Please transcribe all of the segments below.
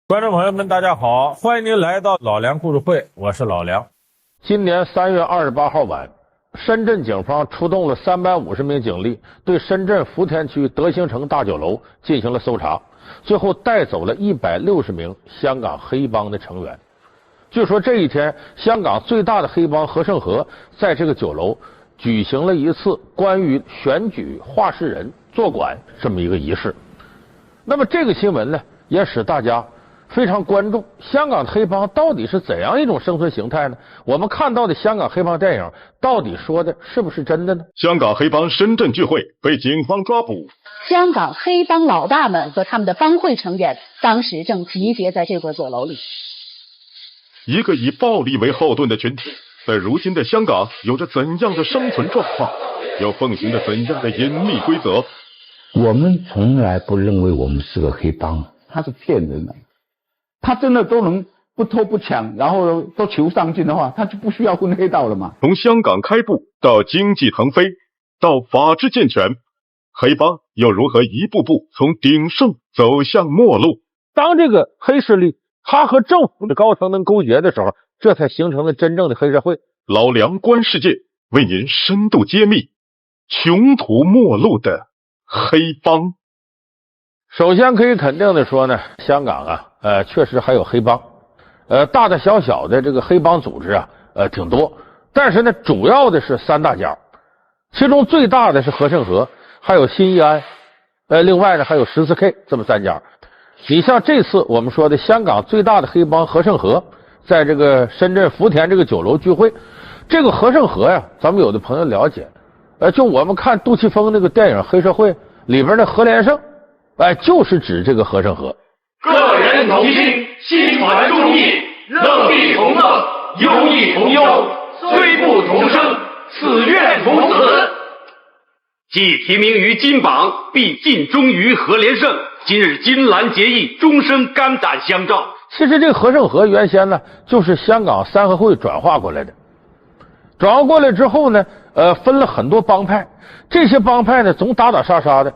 观众朋友们，大家好，欢迎您来到老梁故事会，我是老梁。今年3月28号晚，深圳警方出动了350名警力，对深圳福田区德兴城大酒楼进行了搜查，最后带走了160名香港黑帮的成员。据说这一天，香港最大的黑帮和盛和在这个酒楼举行了一次关于选举话事人坐馆这么一个仪式。那么这个新闻呢，也使大家非常关注香港的黑帮到底是怎样一种生存形态呢？我们看到的香港黑帮电影到底说的是不是真的呢？香港黑帮深圳聚会被警方抓捕。香港黑帮老大们和他们的帮会成员当时正集结在这个酒楼里。一个以暴力为后盾的群体，在如今的香港有着怎样的生存状况？又奉行着怎样的隐秘规则？我们从来不认为我们是个黑帮，他是骗人的。他真的都能不偷不抢，然后都求上进的话，他就不需要混黑道了嘛。从香港开埠到经济腾飞，到法治健全，黑帮又如何一步步从鼎盛走向没落？当这个黑势力他和政府的高层能勾结的时候，这才形成了真正的黑社会。老梁观世界为您深度揭秘穷途末路的黑帮。首先可以肯定的说呢，香港确实还有黑帮，大大小小的这个黑帮组织挺多，但是呢，主要的是3大家，其中最大的是和盛和，还有新义安，另外呢还有14K 这么3家。你像这次我们说的香港最大的黑帮和盛和，在这个深圳福田这个酒楼聚会，这个和盛和呀，咱们有的朋友了解，就我们看杜琪峰那个电影《黑社会》里边的何连胜，就是指这个和盛和。个人同心，心传忠义，乐必同乐，忧亦同忧，虽不同生，此愿同死。既提名于金榜，必尽忠于何连胜。今日金兰结义，终生肝胆相照。其实这个和盛和原先呢，就是香港三合会转化过来的。转化过来之后呢，分了很多帮派，这些帮派呢总打打杀杀的。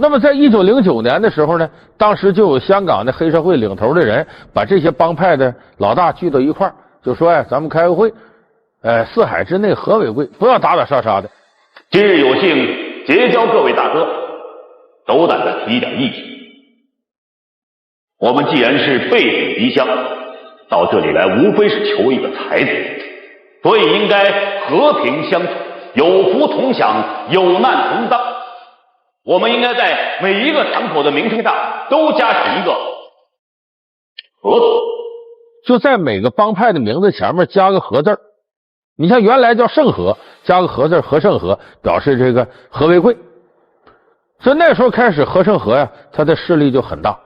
那么在1909年的时候呢，当时就有香港的黑社会领头的人把这些帮派的老大聚到一块儿，就说咱们开个会，四海之内和为贵，不要打打杀杀的。今日有幸结交各位大哥，斗胆的提一点意见。我们既然是背井离乡，到这里来无非是求一个财字，所以应该和平相处，有福同享，有难同当。我们应该在每一个场所的名称上都加上一个和字，就在每个帮派的名字前面加个和字。你像原来叫盛和，加个和字，和盛和，表示这个和为贵。所以那时候开始，和盛和呀，他的势力就很大。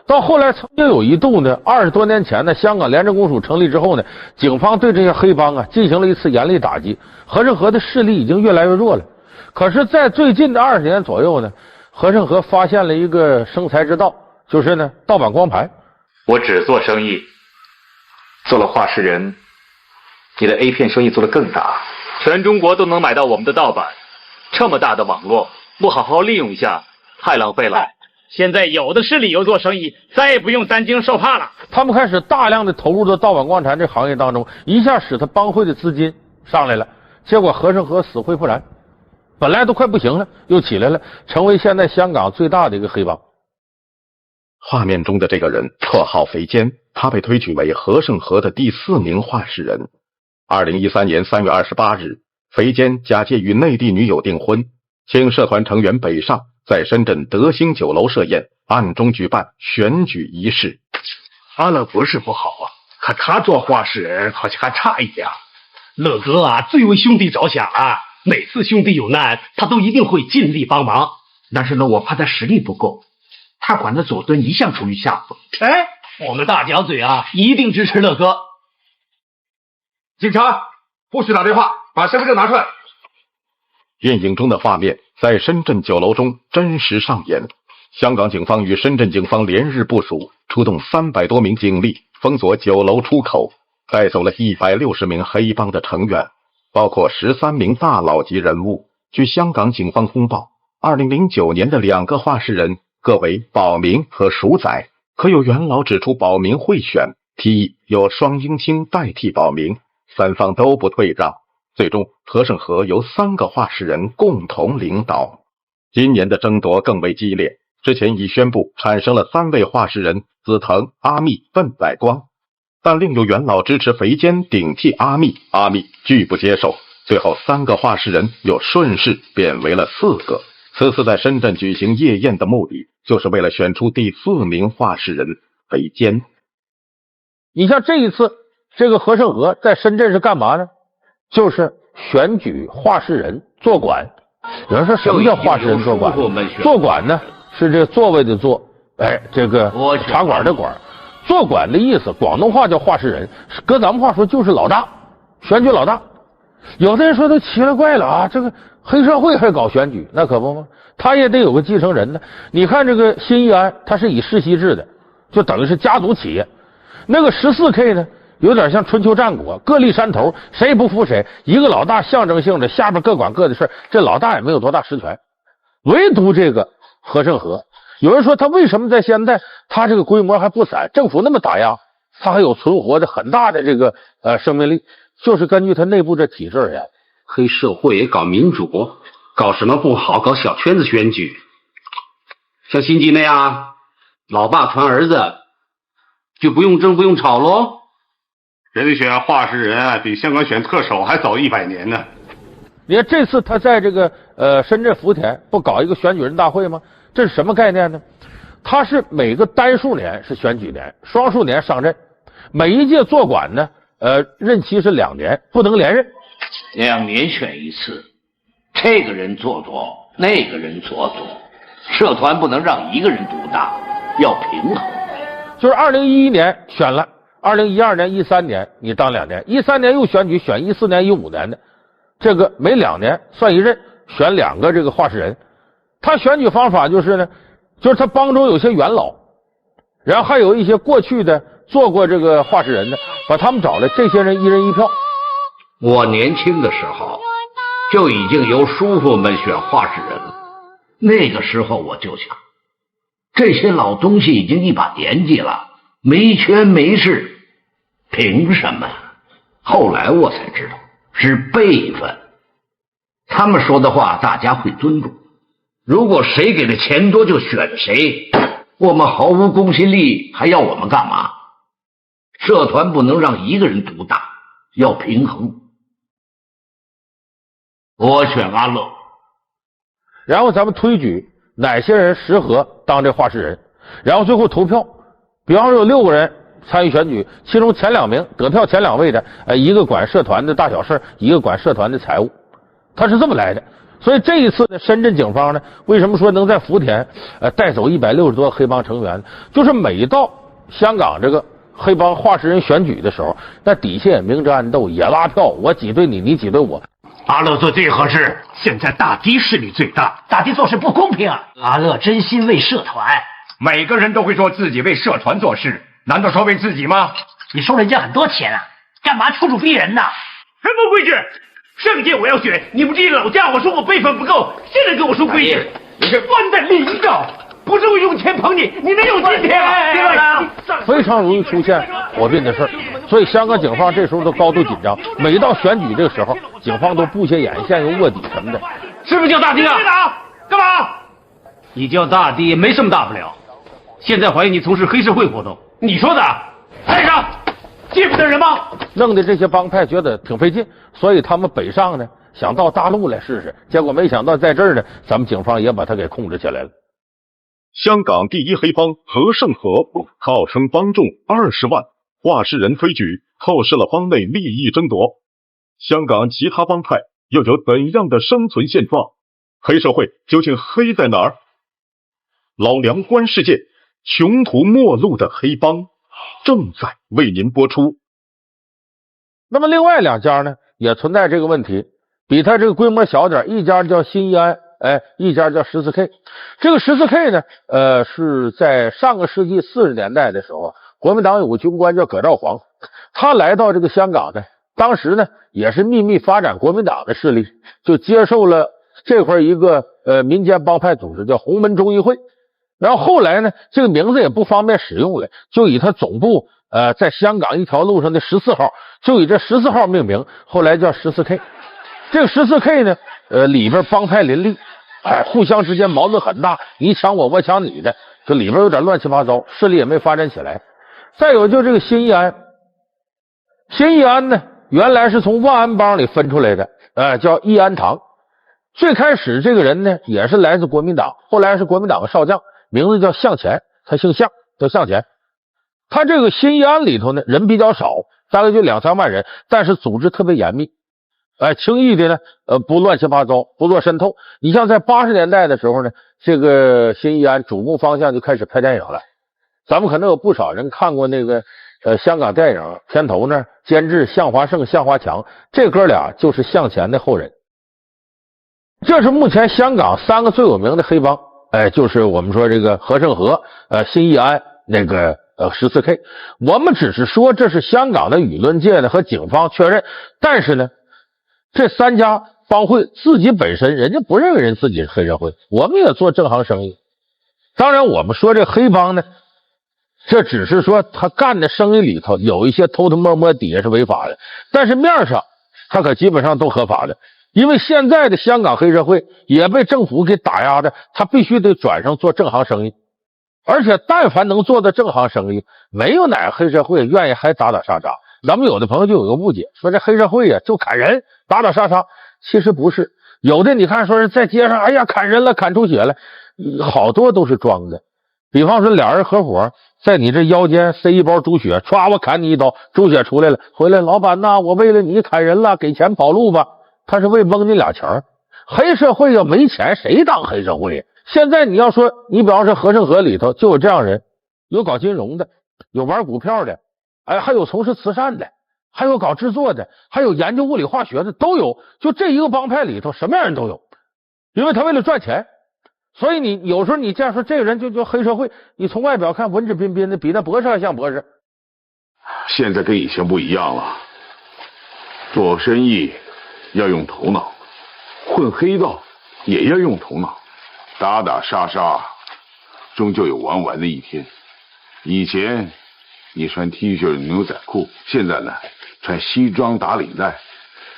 到后来曾经有一度呢，20多年前呢，香港廉政公署成立之后呢，警方对这些黑帮进行了一次严厉打击，和盛和的势力已经越来越弱了。可是在最近的20年左右呢，和盛和发现了一个生财之道，就是呢盗版光盘。我只做生意，做了话事人，你的 A 片生意做得更大，全中国都能买到我们的盗版，这么大的网络，不好好利用一下，太浪费了。现在有的是理由做生意，再也不用担惊受怕了。他们开始大量的投入到盗版光盘这行业当中，一下使他帮会的资金上来了，结果和盛和死灰复燃，本来都快不行了，又起来了，成为现在香港最大的一个黑帮。画面中的这个人绰号肥坚，他被推举为和盛和的第4名话事人。2013年3月28日，肥坚假借与内地女友订婚，请社团成员北上，在深圳德兴酒楼设宴，暗中举办选举仪式。阿乐不是不好可他做话事人好像还差一点。乐哥最为兄弟着想每次兄弟有难，他都一定会尽力帮忙。但是呢，我怕他实力不够，他管的左蹲一向处于下风。我们大脚嘴一定支持乐哥。警察，护士打电话，把身份证拿出来。电影中的画面在深圳酒楼中真实上演。香港警方与深圳警方连日部署，出动300多名警力，封锁酒楼出口，带走了160名黑帮的成员，包括13名大佬级人物。据香港警方通报，2009年的2个话事人各为保明和鼠仔，可有元老指出保民贿选，提议由双英清代替保民，三方都不退让。最终，何胜和由3个画事人共同领导。今年的争夺更为激烈，之前已宣布产生了3位画事人：紫藤、阿密、笨百光。但另有元老支持肥坚顶替阿密，阿密拒不接受。最后3个画事人又顺势变为了4个。此次在深圳举行夜宴的目的，就是为了选出第4名画事人肥坚。你像这一次，这个何胜和在深圳是干嘛呢？就是选举画事人坐馆。有人说什么叫画事人坐馆？坐馆呢是这个座位的座，这个茶馆的馆。坐馆的意思，广东话叫画事人，搁咱们话说就是老大，选举老大。有的人说都奇了怪了啊，这个黑社会还搞选举，那可不吗？他也得有个继承人呢。你看这个新义安，他是以世袭制的，就等于是家族企业。那个14K 呢，有点像春秋战国，各立山头，谁也不服谁，一个老大象征性的，下边各管各的事，这老大也没有多大实权。唯独这个何胜和，有人说他为什么在现在他这个规模还不散，政府那么打压，他还有存活的很大的这个生命力，就是根据他内部这体制而言。黑社会搞民主，搞什么不好？搞小圈子选举，像新吉那样，老爸传儿子，就不用争不用吵喽。人家选画事人啊，比香港选特首还早100年呢。你看这次他在这个深圳福田不搞一个选举人大会吗？这是什么概念呢？他是每个单数年是选举年，双数年上任，每一届坐馆呢，任期是2年，不能连任。2年选一次，这个人做做，那个人做做，社团不能让一个人独大，要平衡。就是2011年选了，2012年、13年你当2年，13年又选举，选14年、15年的，这个每2年算一任，选2个这个画事人。他选举方法就是呢，就是他帮中有些元老，然后还有一些过去的做过这个画事人的，把他们找来，这些人1人1票。我年轻的时候就已经由叔父们选画事人了，那个时候我就想，这些老东西已经一把年纪了，没权没势，凭什么？后来我才知道是辈分，他们说的话大家会尊重，如果谁给的钱多就选谁，我们毫无公信力，还要我们干嘛？社团不能让一个人独大，要平衡。我选阿乐。然后咱们推举哪些人适合当这画事人，然后最后投票。比方说有6个人参与选举，其中前2名得票前2位的，一个管社团的大小事，一个管社团的财务，他是这么来的。所以这一次呢，深圳警方呢，为什么说能在福田带走160多个黑帮成员，就是每到香港这个黑帮画事人选举的时候，那底下也明争暗斗，也拉票，我挤兑你，你挤兑我。阿乐做最合适，现在大迪势力最大，大迪做事不公平啊！阿乐真心为社团，每个人都会说自己为社团做事，难道说为自己吗？你收人家很多钱啊，干嘛处处逼人呢？什么规矩？上届我要选，你们这些老家伙说我辈分不够，现在跟我说规矩，你是官的领导，不是我用钱捧你，你能有今天啊？非常容易出现火并的事，所以香港警方这时候都高度紧张。每到选举这个时候，警方都布下眼线、用卧底什么的。是不是叫大迪啊？干嘛？你叫大迪没什么大不了。现在怀疑你从事黑社会活动，你说的？带上，记不得人吗？弄得这些帮派觉得挺费劲，所以他们北上呢，想到大陆来试试。结果没想到在这儿呢，咱们警方也把他给控制起来了。香港第一黑帮何胜和号称帮众20万，画事人推举，透视了帮内利益争夺。香港其他帮派又有怎样的生存现状？黑社会究竟黑在哪儿？老梁观世界，穷途末路的黑帮正在为您播出。那么另外2家呢，也存在这个问题，比他这个规模小点，一家叫新义安，一家叫14K。这个14K 呢，是在上个世纪40年代的时候，国民党有个军官叫葛兆煌，他来到这个香港呢，当时呢也是秘密发展国民党的势力，就接受了这块一个民间帮派组织叫洪门忠义会。然后后来呢，这个名字也不方便使用了，就以他总部在香港一条路上的14号，就以这14号命名，后来叫14K。这个14K 呢，里边帮派林立，互相之间矛盾很大，你抢我，我抢你的，这里边有点乱七八糟，势力也没发展起来。再有就这个新义安，新义安呢，原来是从万安帮里分出来的，叫义安堂。最开始这个人呢，也是来自国民党，后来是国民党的少将，名字叫向前，他姓向，叫向前。他这个新义安里头呢，人比较少，大概就2-3万人，但是组织特别严密，轻易的呢，不乱七八糟，不做渗透。你像在80年代的时候呢，这个新义安瞩目方向就开始拍电影了。咱们可能有不少人看过那个香港电影片头呢，监制向华胜、向华强，这哥俩就是向前的后人。这是目前香港3个最有名的黑帮，就是我们说这个和盛和、新义安，那个14K。我们只是说这是香港的舆论界的和警方确认，但是呢，这3家帮会自己本身人家不认为人自己是黑社会，我们也做正行生意。当然我们说这黑帮呢，这只是说他干的生意里头有一些偷偷摸摸底下是违法的，但是面上他可基本上都合法的。因为现在的香港黑社会也被政府给打压的，他必须得转上做正行生意。而且但凡能做的正行生意，没有哪个黑社会愿意还打打杀杀。咱们有的朋友就有个误解，说这黑社会就砍人打打杀杀，其实不是。有的你看说是在街上，哎呀砍人了，砍出血了，好多都是装的。比方说俩人合伙在你这腰间塞一包猪血，歘我砍你一刀，猪血出来了，回来老板呐，我为了你砍人了，给钱跑路吧。他是为蒙你俩钱。黑社会要没钱谁当黑社会？现在你要说你比方说和盛和里头就有这样人，有搞金融的，有玩股票的，还有从事慈善的，还有搞制作的，还有研究物理化学的，都有。就这一个帮派里头什么样人都有，因为他为了赚钱。所以你有时候你这样说这个人就黑社会，你从外表看文质彬彬的，比那博士还像博士。现在跟以前不一样了，做生意要用头脑，混黑道也要用头脑，打打杀杀终究有玩完的一天。以前你穿 T 恤牛仔裤，现在呢穿西装打领带，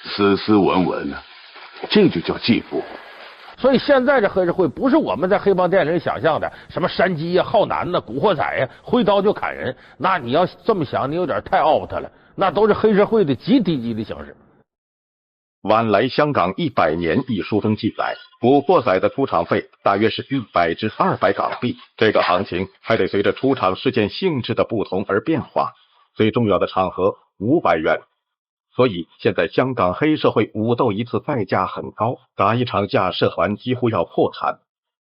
斯斯文文的，这就叫继父。所以现在这黑社会不是我们在黑帮电影里想象的什么山鸡呀、浩南呐、古惑仔呀，挥刀就砍人。那你要这么想，你有点太 out 了，那都是黑社会的极低级的形式。晚来香港100年一书中记载，古惑仔的出场费大约是100至200港币，这个行情还得随着出场事件性质的不同而变化，最重要的场合500元。所以现在香港黑社会武斗一次代价很高，打一场架社团几乎要破产。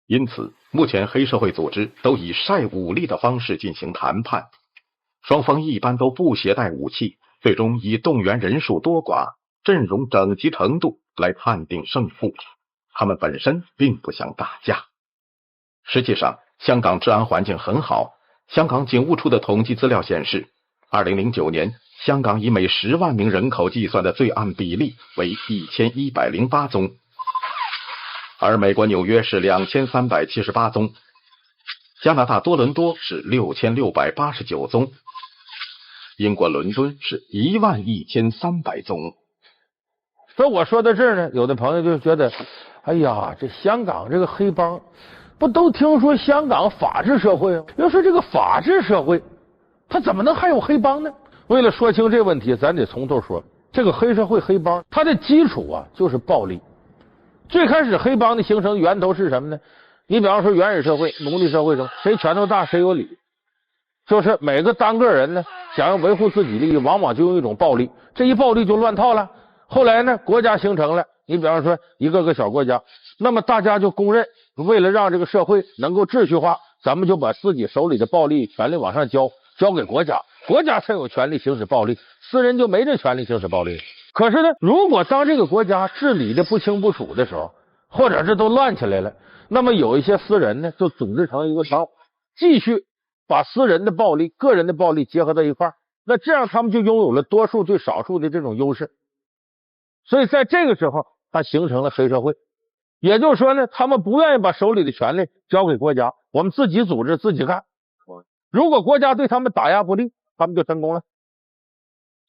因此目前黑社会组织都以晒武力的方式进行谈判，双方一般都不携带武器，最终以动员人数多寡、阵容整齐程度来判定胜负。他们本身并不想打架。实际上香港治安环境很好，香港警务处的统计资料显示，2009年香港以每10万名人口计算的罪案比例为1108宗，而美国纽约是2378宗，加拿大多伦多是6689宗，英国伦敦是11300宗。所以我说到这儿呢，有的朋友就觉得，哎呀，这香港这个黑帮，不都听说香港法治社会吗？要说这个法治社会，它怎么能还有黑帮呢？为了说清这个问题，咱得从头说。这个黑社会黑帮，它的基础就是暴力。最开始黑帮的形成源头是什么呢？你比方说原始社会、奴隶社会中，谁拳头大谁有理，就是每个单个人呢想要维护自己利益，往往就用一种暴力，这一暴力就乱套了。后来呢，国家形成了，你比方说一个个小国家，那么大家就公认，为了让这个社会能够秩序化，咱们就把自己手里的暴力权力往上交给国家，国家才有权利行使暴力，私人就没这权利行使暴力。可是呢，如果当这个国家治理的不清不楚的时候，或者这都乱起来了，那么有一些私人呢就组织成一个帮，继续把私人的暴力、个人的暴力结合到一块儿，那这样他们就拥有了多数对少数的这种优势。所以在这个时候，它形成了黑社会。也就是说呢，他们不愿意把手里的权力交给国家，我们自己组织自己干。如果国家对他们打压不利，他们就成功了。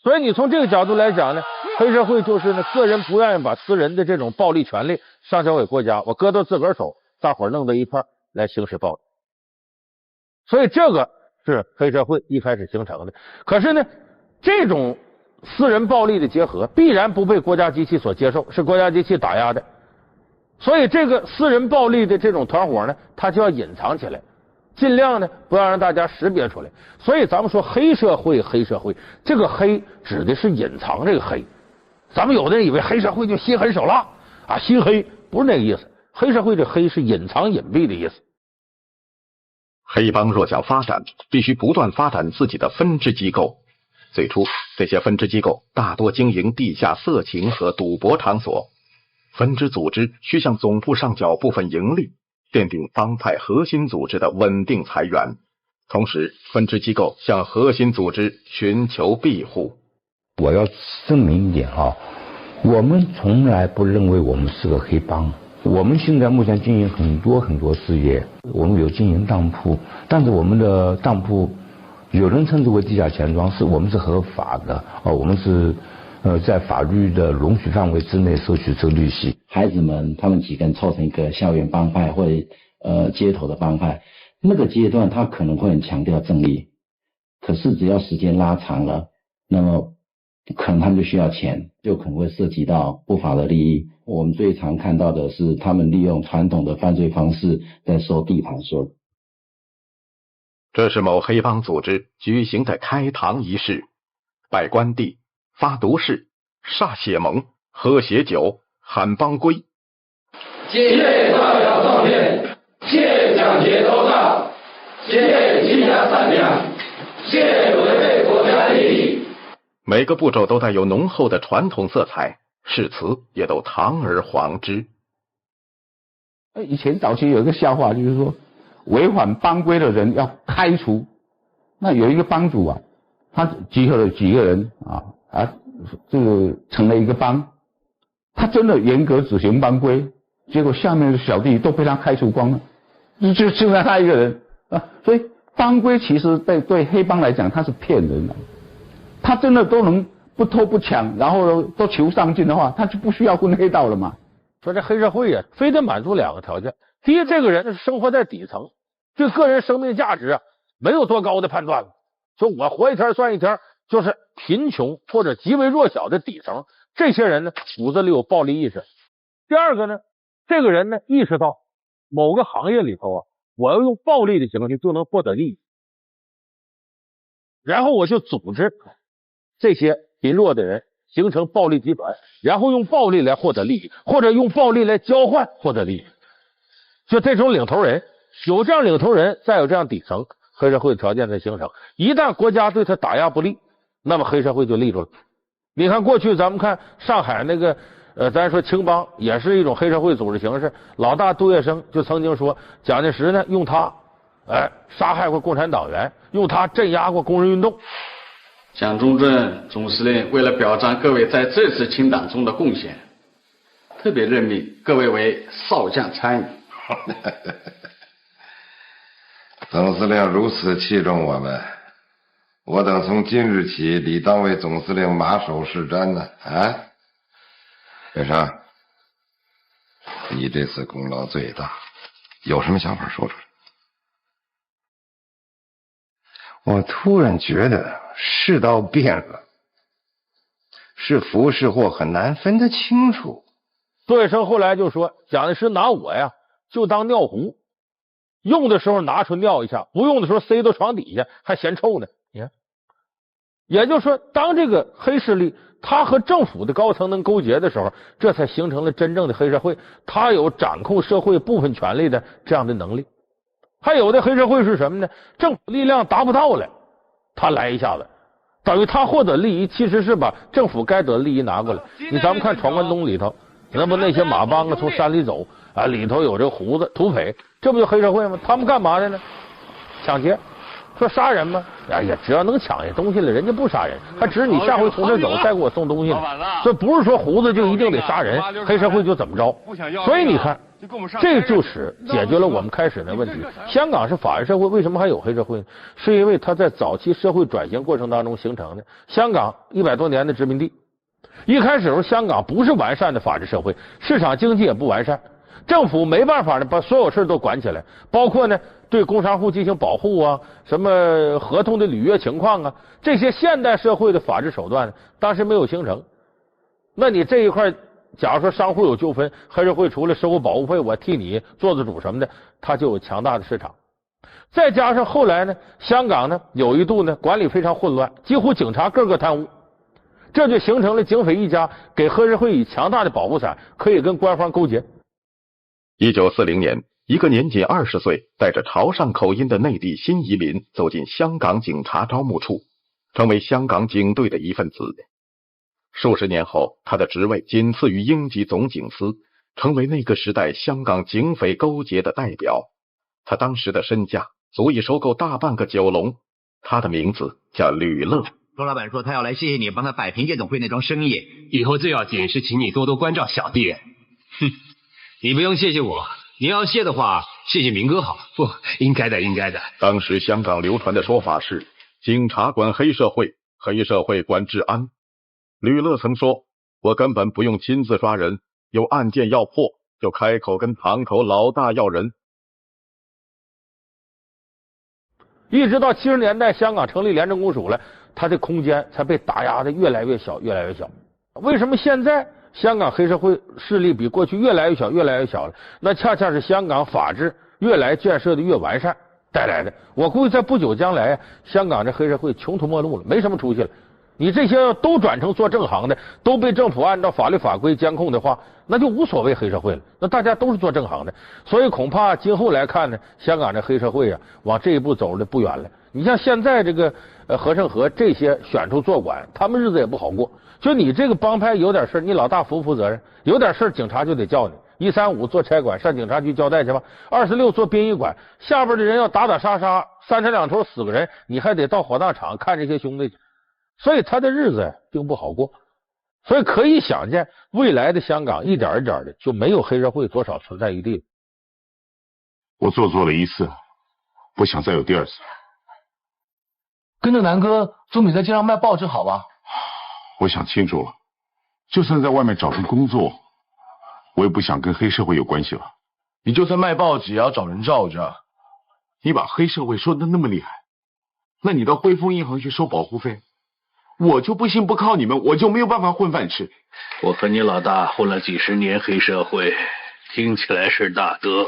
所以你从这个角度来讲呢，黑社会就是呢个人不愿意把私人的这种暴力权利上交给国家，我搁到自个儿手，大伙儿弄到一块儿来行使暴力。所以这个是黑社会一开始形成的。可是呢，这种私人暴力的结合必然不被国家机器所接受，是国家机器打压的。所以这个私人暴力的这种团伙呢，它就要隐藏起来，尽量呢不要让大家识别出来。所以咱们说黑社会，黑社会这个黑指的是隐藏这个黑。咱们有的人以为黑社会就心狠手辣啊，心黑，不是那个意思。黑社会这黑是隐藏隐蔽的意思。黑帮若想发展，必须不断发展自己的分支机构。最初，这些分支机构大多经营地下色情和赌博场所。分支组织需向总部上缴部分盈利，奠定帮派核心组织的稳定财源。同时，分支机构向核心组织寻求庇护。我要声明一点啊，我们从来不认为我们是个黑帮。我们现在目前经营很多事业，我们有经营当铺，但是我们的当铺有人称之为地下钱庄，我们是合法的我们是在法律的容许范围之内收取这个利息。孩子们他们几个人凑成一个校园帮派或者街头的帮派，那个阶段他可能会很强调正义，可是只要时间拉长了，那么可能他们就需要钱，就可能会涉及到不法的利益。我们最常看到的是他们利用传统的犯罪方式在收地盘税。这是某黑帮组织举行的开堂仪式，拜关帝、发毒誓、歃血盟、喝血酒、喊帮规。谢代表照片，谢蒋捷头上，谢齐家善良，谢违背国家利益。每个步骤都带有浓厚的传统色彩，誓词也都堂而皇之。以前早期有一个笑话，就是说违反帮规的人要开除。那有一个帮主啊，他集合了几个人这个成了一个帮，他真的严格执行帮规，结果下面的小弟都被他开除光了，就剩下他一个人所以帮规其实对黑帮来讲，他是骗人的。他真的都能不偷不抢，然后都求上进的话，他就不需要混黑道了嘛。说这黑社会啊，非得满足两个条件：第一，这个人生活在底层，对个人生命价值没有多高的判断，说我活一天算一天，就是贫穷或者极为弱小的底层，这些人呢骨子里有暴力意识。第二个呢，这个人呢意识到某个行业里头我要用暴力的形式就能获得利益，然后我就组织这些贫弱的人形成暴力集团，然后用暴力来获得利益，或者用暴力来交换获得利益。就这种领头人，有这样领头人，再有这样底层，黑社会的条件才形成。一旦国家对他打压不利，那么黑社会就立住了。你看过去咱们看上海那个咱说青帮也是一种黑社会组织形式，老大杜月笙就曾经说，蒋介石呢用他杀害过共产党员，用他镇压过工人运动。蒋中正总司令为了表彰各位在这次清党中的贡献，特别任命各位为少将参与。总司令如此器重我们，我等从今日起理当为总司令马首是瞻呢。北上，你这次功劳最大，有什么想法说出来？我突然觉得世道变了，是福是祸很难分得清楚。杜月笙后来就说，蒋介石拿我就当尿壶，用的时候拿出尿一下，不用的时候塞到床底下还嫌臭呢。你看，也就是说，当这个黑势力他和政府的高层能勾结的时候，这才形成了真正的黑社会，他有掌控社会部分权力的这样的能力。还有的黑社会是什么呢？政府力量达不到了，他来一下子，等于他获得利益其实是把政府该得的利益拿过来。咱们看闯关东里头，那不那些马帮从山里走里头有这个胡子土匪，这不就黑社会吗？他们干嘛的呢？抢劫，说杀人吗？只要能抢下东西来，人家不杀人，还指你下回从这走再给我送东西呢。所以不是说胡子就一定得杀人，黑社会就怎么着。所以你看这就是解决了我们开始的问题。香港是法治社会，为什么还有黑社会呢？是因为它在早期社会转型过程当中形成的。香港100多年的殖民地，一开始时候香港不是完善的法治社会，市场经济也不完善，政府没办法呢把所有事都管起来，包括呢对工商户进行保护啊，什么合同的履约情况啊，这些现代社会的法治手段当时没有形成。那你这一块，假如说商户有纠纷，黑社会除了收保护费，我替你做主什么的，它就有强大的市场。再加上后来呢，香港呢有一度呢管理非常混乱，几乎警察个个贪污，这就形成了警匪一家，给黑社会以强大的保护伞，可以跟官方勾结。1940年，一个年仅20岁、带着潮汕口音的内地新移民走进香港警察招募处，成为香港警队的一份子。数十年后，他的职位仅次于英籍总警司，成为那个时代香港警匪勾结的代表。他当时的身价足以收购大半个九龙。他的名字叫吕乐。周老板说他要来谢谢你帮他摆平夜总会那桩生意，以后最要紧是请你多多关照小弟。哼，你不用谢谢我，你要谢的话，谢谢明哥好。不，应该的，应该的。当时香港流传的说法是，警察管黑社会，黑社会管治安。吕乐曾说，我根本不用亲自抓人，有案件要破，就开口跟堂口老大要人。一直到70年代，香港成立廉政公署了，它的空间才被打压的越来越小，越来越小。为什么现在香港黑社会势力比过去越来越小，越来越小了？那恰恰是香港法治越来建设的越完善带来的。我估计在不久将来，香港这黑社会穷途末路了，没什么出息了。你这些都转成做正行的，都被政府按照法律法规监控的话，那就无所谓黑社会了。那大家都是做正行的，所以恐怕今后来看呢，香港这黑社会啊，往这一步走的不远了。你像现在这个和盛和这些选出做管，他们日子也不好过。就你这个帮派有点事，你老大负不负责任？有点事警察就得叫你。135做差馆，上警察局交代去吧。26做殡仪馆，下边的人要打打杀杀，3天2头死个人，你还得到火葬场看这些兄弟去。所以他的日子并不好过，所以可以想见，未来的香港一点一点的就没有黑社会多少存在余地了。我做错了一次，不想再有第二次。跟着南哥总比在街上卖报纸好吧？我想清楚了，就算在外面找份工作，我也不想跟黑社会有关系了。你就算卖报纸也要找人罩着。你把黑社会说的那么厉害，那你到汇丰银行去收保护费，我就不信不靠你们，我就没有办法混饭吃。我和你老大混了几十年黑社会，听起来是大哥，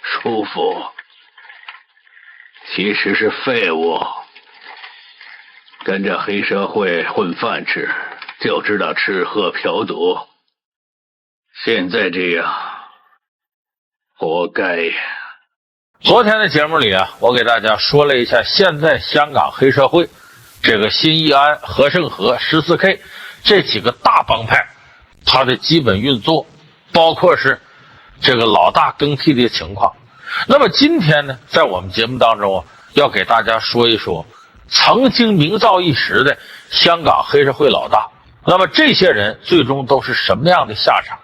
舒服，其实是废物。跟着黑社会混饭吃，就知道吃喝嫖赌。现在这样，活该。昨天的节目里啊，我给大家说了一下现在香港黑社会这个新义安、和盛和、14K 这几个大帮派它的基本运作，包括是这个老大更替的情况。那么今天呢，在我们节目当中啊，要给大家说一说曾经名噪一时的香港黑社会老大，那么这些人最终都是什么样的下场？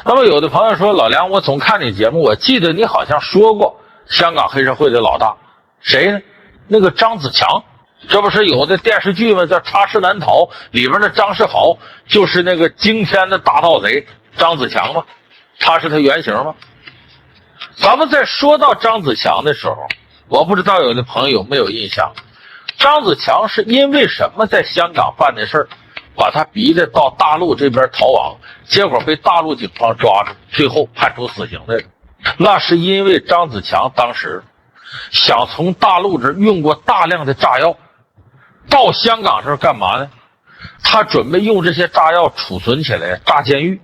那么有的朋友说，老梁，我总看你节目，我记得你好像说过香港黑社会的老大谁呢？那个张子强，这不是有的电视剧吗？叫《插翅难逃》，里边的张世豪就是那个惊天的大盗贼张子强吗？他是他原型吗？咱们在说到张子强的时候，我不知道有的朋友有没有印象，张子强是因为什么在香港办的事儿，把他逼得到大陆这边逃亡，结果被大陆警方抓住，最后判处死刑的。那是因为张子强当时想从大陆这运过大量的炸药到香港这儿干嘛呢？他准备用这些炸药储存起来炸监狱，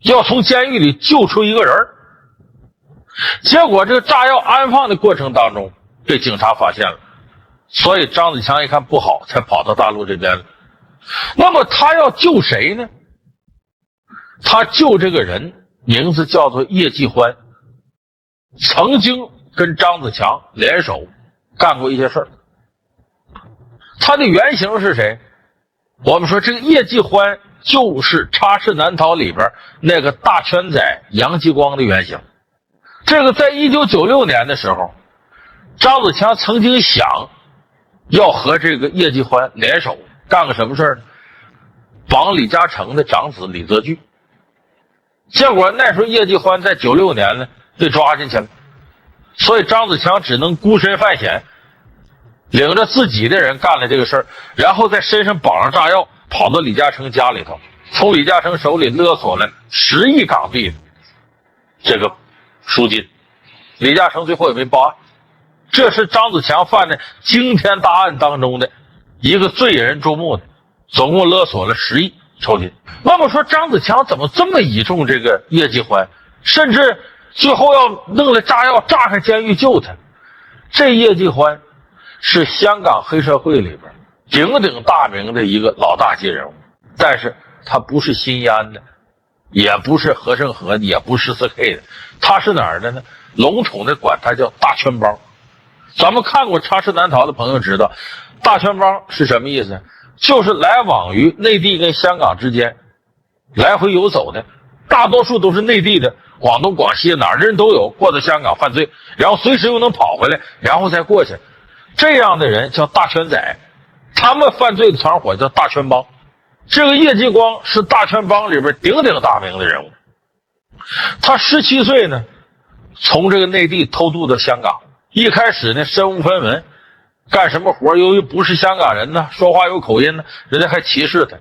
要从监狱里救出一个人。结果这个炸药安放的过程当中被警察发现了，所以张子强一看不好，才跑到大陆这边了。那么他要救谁呢？他救这个人名字叫做叶继欢，曾经跟张子强联手干过一些事儿。他的原型是谁？我们说这个叶继欢就是插翅难逃里边那个大圈仔杨继光的原型。这个在1996年的时候，张子强曾经想要和这个叶继欢联手干个什么事呢？绑李嘉诚的长子李泽钜。结果那时候叶继欢在96年呢被抓进去了，所以张子强只能孤身犯险，领着自己的人干了这个事儿，然后在身上绑上炸药，跑到李嘉诚家里头，从李嘉诚手里勒索了10亿港币的这个赎金。李嘉诚最后也没报案。这是张子强犯的惊天大案当中的一个最引人注目的，总共勒索了10亿酬金。那么说张子强怎么这么倚重这个叶继欢，甚至最后要弄了炸药炸开监狱救他？这叶继欢是香港黑社会里边鼎鼎大名的一个老大级人物，但是他不是新安的，也不是和盛和的，也不是14K 的，他是哪儿的呢？笼统的管他叫大圈帮。咱们看过《插翅难逃》的朋友知道，大圈帮是什么意思？就是来往于内地跟香港之间来回游走的，大多数都是内地的，广东广西哪儿的人都有，过到香港犯罪，然后随时又能跑回来，然后再过去，这样的人叫大圈仔，他们犯罪的团伙叫大圈帮。这个叶继光是大圈帮里边鼎鼎大名的人物，他17岁呢从这个内地偷渡到香港，一开始呢身无分文，干什么活由于不是香港人呢，说话有口音呢，人家还歧视他。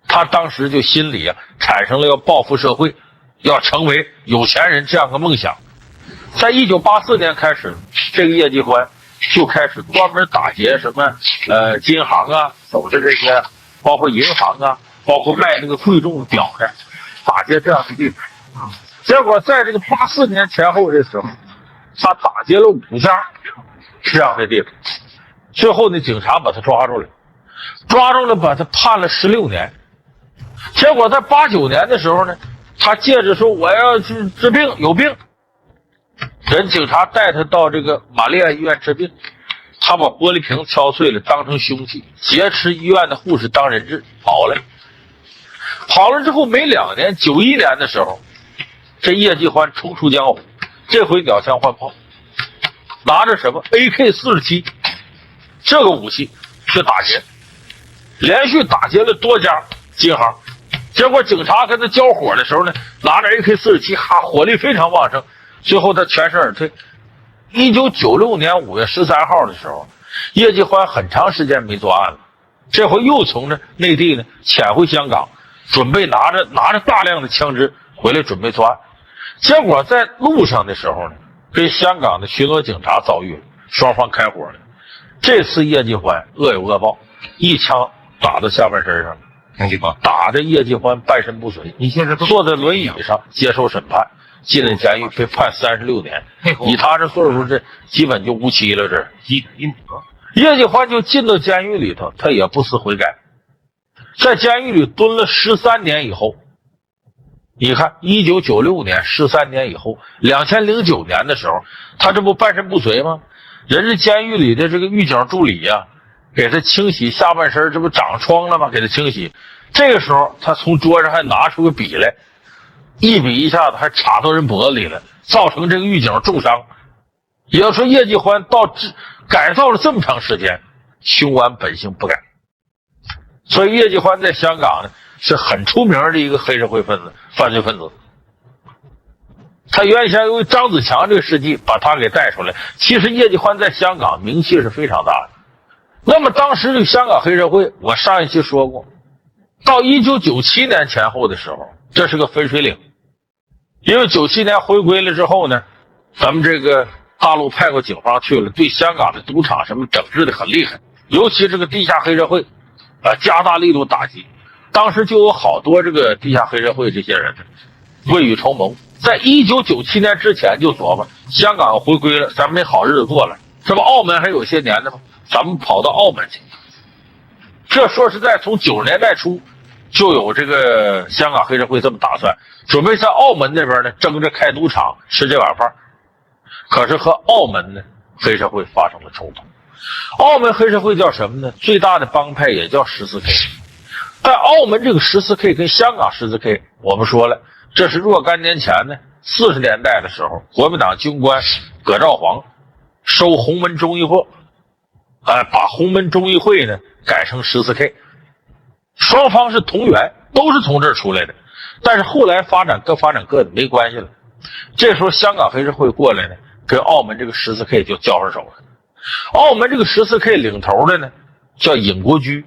他当时就心里产生了要报复社会，要成为有钱人这样个梦想。在1984年开始，这个叶继欢就开始专门打劫什么金行啊，走的这些包括银行啊，包括卖那个贵重的表的，打劫这样的地方。结果在这个84年前后的时候，他打劫了5家这样的地方，最后呢警察把他抓住了，把他判了16年。结果在89年的时候呢，他借着说我要去治病，有病，人警察带他到这个玛丽亚医院治病，他把玻璃瓶敲碎了当成凶器，劫持医院的护士当人质跑了之后没2年，91年的时候，这叶继欢重出江湖，这回鸟枪换炮，拿着什么 AK-47 这个武器去打劫，连续打劫了多家金行。结果警察跟他交火的时候呢，拿着 AK-47 火力非常旺盛，最后他全身而退。1996年5月13号的时候，叶继欢很长时间没作案了，这回又从内地呢潜回香港，准备拿着大量的枪支回来准备作案。结果在路上的时候呢，跟香港的巡逻警察遭遇了，双方开火了。这次叶继欢恶有恶报，一枪打到下半身上，打的叶继欢半身不遂，你现在坐在轮椅上接受审判，进了监狱被判36年。以他这岁数，这基本就无期了。这叶继欢就进到监狱里头，他也不思悔改，在监狱里蹲了13年以后，你看1996年13年以后，2009年的时候，他这不半身不遂吗？人家监狱里的这个狱警助理给他清洗下半身，这不长疮了吗？给他清洗。这个时候他从桌上还拿出个笔来，一笔一下子还插到人脖子里了，造成这个狱警重伤。也就是说叶继欢改造了这么长时间，凶顽本性不改。所以叶继欢在香港呢是很出名的一个黑社会分子、犯罪分子。他原先由于张子强这个事迹把他给带出来，其实叶继欢在香港名气是非常大的。那么当时这个香港黑社会，我上一期说过，到1997年前后的时候，这是个分水岭。因为97年回归了之后呢，咱们这个大陆派过警方去了，对香港的赌场什么整治的很厉害，尤其这个地下黑社会加大力度打击。当时就有好多这个地下黑社会这些人未雨绸缪，在1997年之前就琢磨香港回归了，咱们没好日子过了，这不澳门还有些年的吗？咱们跑到澳门去。这说实在，从90年代初就有这个香港黑社会这么打算，准备在澳门那边呢争着开赌场吃这碗饭。可是和澳门呢黑社会发生了冲突。澳门黑社会叫什么呢？最大的帮派也叫14K。但澳门这个14K 跟香港14K，我们说了，这是若干年前呢，40年代的时候，国民党军官葛兆煌收洪门中议会，把洪门中议会呢改成14K， 双方是同源，都是从这儿出来的。但是后来发展各的，没关系了。这时候香港黑社会过来呢，跟澳门这个14K 就交上手了。澳门这个14K 领头的呢叫尹国驹，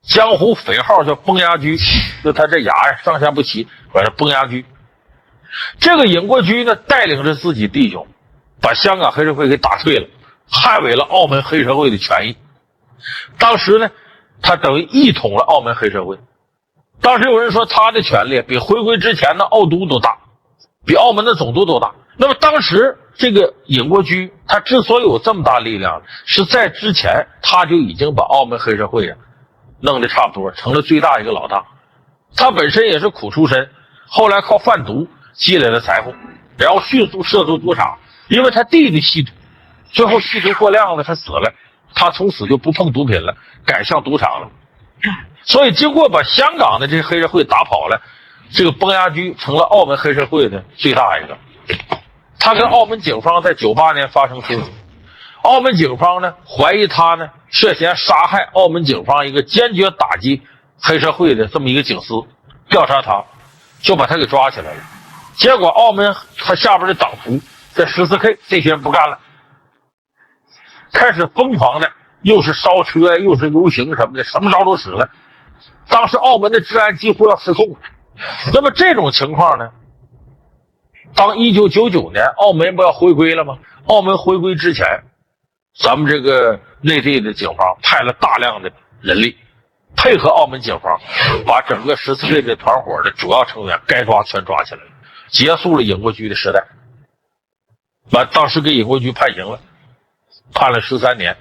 江湖匪号叫崩牙驹，就他这牙呀上下不齐，管他崩牙驹。这个尹国驹呢带领着自己弟兄，把香港黑社会给打退了，捍卫了澳门黑社会的权益。当时呢，他等于一统了澳门黑社会。当时有人说他的权力比回归之前的澳督都大，比澳门的总督都大。那么当时这个尹国驹他之所以有这么大力量，是在之前他就已经把澳门黑社会弄得差不多，成了最大一个老大。他本身也是苦出身，后来靠贩毒积累了财富，然后迅速涉足赌场，因为他弟弟吸毒，最后吸毒过量了，他死了，他从此就不碰毒品了，改向赌场了。所以经过把香港的这些黑社会打跑了，这个崩牙驹成了澳门黑社会的最大一个。他跟澳门警方在98年发生冲突，澳门警方呢怀疑他呢涉嫌杀害澳门警方一个坚决打击黑社会的这么一个警司，调查他，就把他给抓起来了。结果澳门他下边的党徒在14K 这些人不干了，开始疯狂的又是烧车又是游行什么的，什么招都使了。当时澳门的治安几乎要失控了。那么这种情况呢，当1999年澳门不要回归了吗？澳门回归之前，咱们这个内地的警方派了大量的人力，配合澳门警方，把整个14K的团伙的主要成员该抓全抓起来了，结束了尹国驹的时代。当时给尹国驹判刑了，判了13年。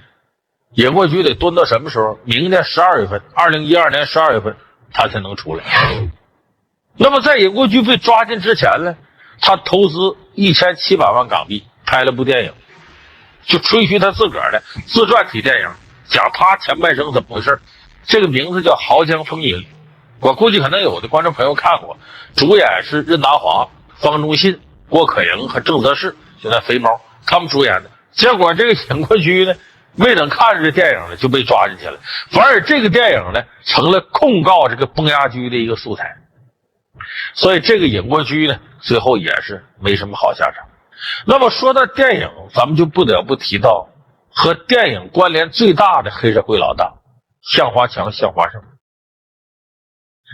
尹国驹得蹲到什么时候？明年12月份，2012年12月份他才能出来。那么在尹国驹被抓进之前呢，他投资1700万港币拍了部电影，就吹嘘他自个儿的自传体电影，讲他前半生怎么回事。这个名字叫《濠江风云》，我估计可能有的观众朋友看过，主演是任达华、方中信、郭可盈和郑则仕，就那肥猫他们主演的。结果这个尹国驹呢没等看着这电影呢就被抓进去了，反而这个电影呢成了控告这个崩牙驹的一个素材。所以这个尹国驹呢最后也是没什么好下场。那么说到电影，咱们就不得不提到和电影关联最大的黑社会老大向华强、向华胜。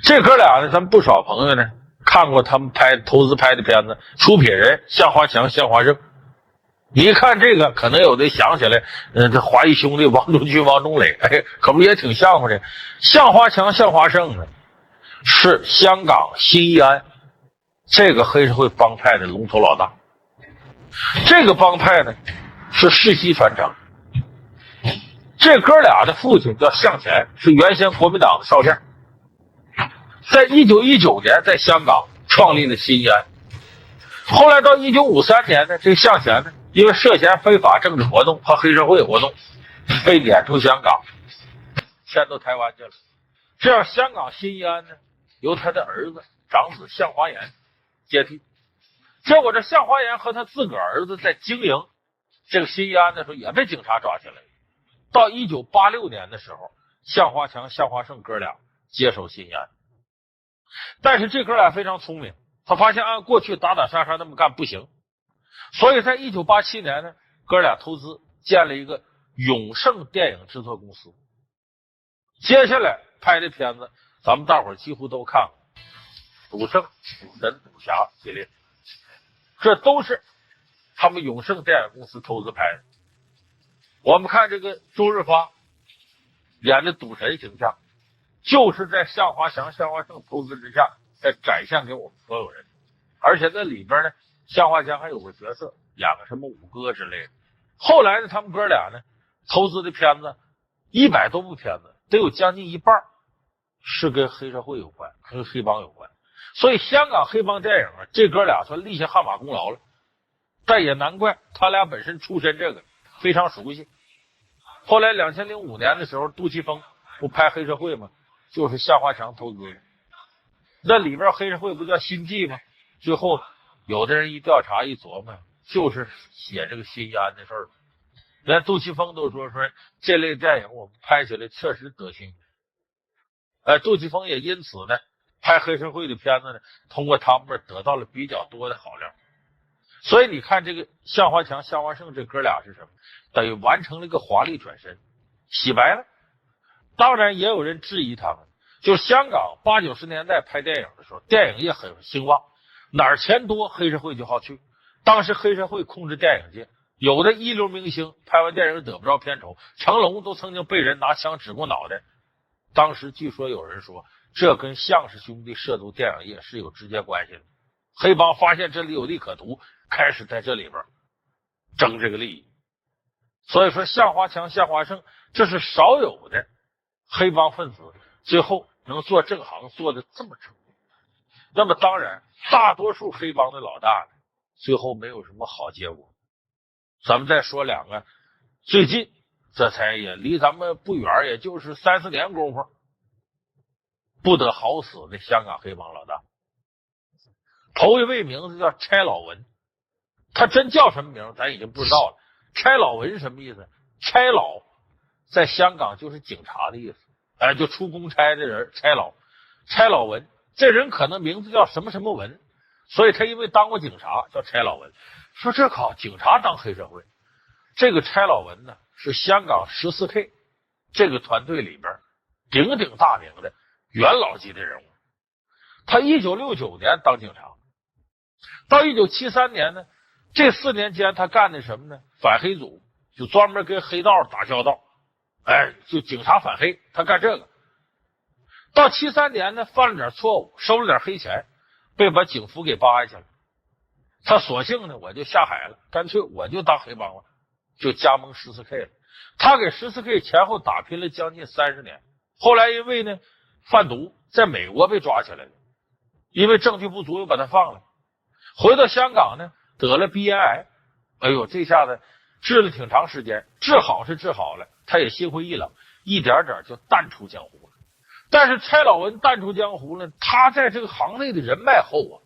这哥俩呢，咱们不少朋友呢看过他们投资拍的片子，出品人向华强、向华胜。你一看这个，可能有的想起来，这华谊兄弟王中军、王中磊，可不也挺像乎的？向华强、向华胜呢，是香港新义安这个黑社会帮派的龙头老大。这个帮派呢是世袭传承。这哥俩的父亲叫向前，是原先国民党的少将，在1919年在香港创立了新义安。后来到1953年呢，这个向前呢因为涉嫌非法政治活动和黑社会活动，被撵出香港，迁到台湾去了。这样香港新义安呢，由他的儿子长子向华岩接替。结果这向华岩和他自个儿儿子在经营这个新义安的时候，也被警察抓起来了。到1986年的时候，向华强、向华胜哥俩接手新义安。但是这哥俩非常聪明，他发现按过去打打杀杀那么干不行。所以在1987年呢，哥俩投资建了一个永盛电影制作公司。接下来拍的片子咱们大伙儿几乎都看过，赌圣、赌神、赌侠系列，这都是他们永盛电影公司投资拍的。我们看这个周润发演的赌神形象，就是在向华强、向华胜投资之下在展现给我们所有人。而且在里边呢，向华强还有个角色演个什么五哥之类的。后来呢，他们哥俩呢投资的片子100多部片子，得有将近一半是跟黑社会有关，跟黑帮有关。所以香港黑帮电影啊，这哥俩算立下汗马功劳了。但也难怪他俩本身出身这个非常熟悉。后来2005年的时候，杜琪峰不拍黑社会吗？就是向华强投资的。那里边黑社会不叫新纪吗？最后有的人一调查一琢磨，就是写这个新义安的事儿。连杜琪峰都说这类电影我们拍起来确实得心。杜琪峰也因此呢，拍黑社会的片子呢，通过他们得到了比较多的好料。所以你看这个向华强、向华胜这哥俩是什么？等于完成了一个华丽转身，洗白了。当然也有人质疑他们，就是香港80、90年代拍电影的时候，电影业很兴旺，哪儿钱多黑社会就好去。当时黑社会控制电影界，有的一流明星拍完电影得不着片酬，成龙都曾经被人拿枪指过脑袋。当时据说有人说，这跟向氏兄弟涉足电影业是有直接关系的。黑帮发现这里有利可图，开始在这里边争这个利益。所以说向华强、向华胜这是少有的黑帮分子最后能做正行做的这么成功。那么当然大多数黑帮的老大呢，最后没有什么好结果。咱们再说两个最近这才也离咱们不远，也就是3、4年功夫不得好死的香港黑帮老大。头一位名字叫差老文，他真叫什么名咱已经不知道了。差老文什么意思？差老在香港就是警察的意思，就出公差的人，差老。差老文这人可能名字叫什么什么文，所以他因为当过警察叫差老文。说这靠警察当黑社会，这个差老文呢是香港14K 这个团队里边鼎鼎大名的元老级的人物。他1969年当警察，到1973年呢，这4年间他干的什么呢？反黑组，就专门跟黑道打交道，就警察反黑，他干这个。到73年呢，犯了点错误，收了点黑钱，被把警服给扒下去了。他索性呢，我就下海了，干脆我就当黑帮了，就加盟14K了。他给14K前后打拼了将近30年，后来因为呢贩毒，在美国被抓起来了，因为证据不足又把他放了。回到香港呢，得了鼻咽癌，这下子治了挺长时间，治好是治好了，他也心灰意冷，一点点就淡出江湖了。但是差老文淡出江湖呢，他在这个行内的人脉厚啊，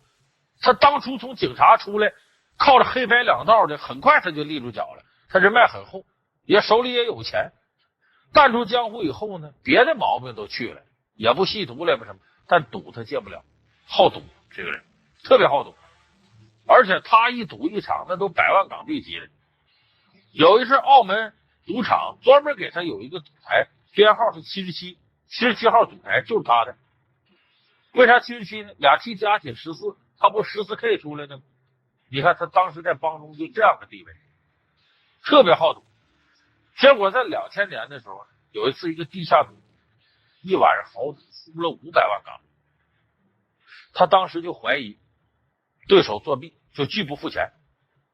他当初从警察出来，靠着黑白两道的，很快他就立住脚了，他人脉很厚，也手里也有钱。淡出江湖以后呢，别的毛病都去了，也不吸毒了，不什么，但赌他戒不了，好赌，这个人特别好赌，而且他一赌一场那都100万港币级的。有一次澳门赌场专门给他有一个赌台，编号是77号赌台，就是他的。为啥77呢？2期加起14，他不14K 出来的吗？你看他当时在帮中就这样的地位，特别好赌。结果在2000年的时候，有一次一个地下赌，一晚上豪赌输了500万港币。他当时就怀疑对手作弊，就拒不付钱。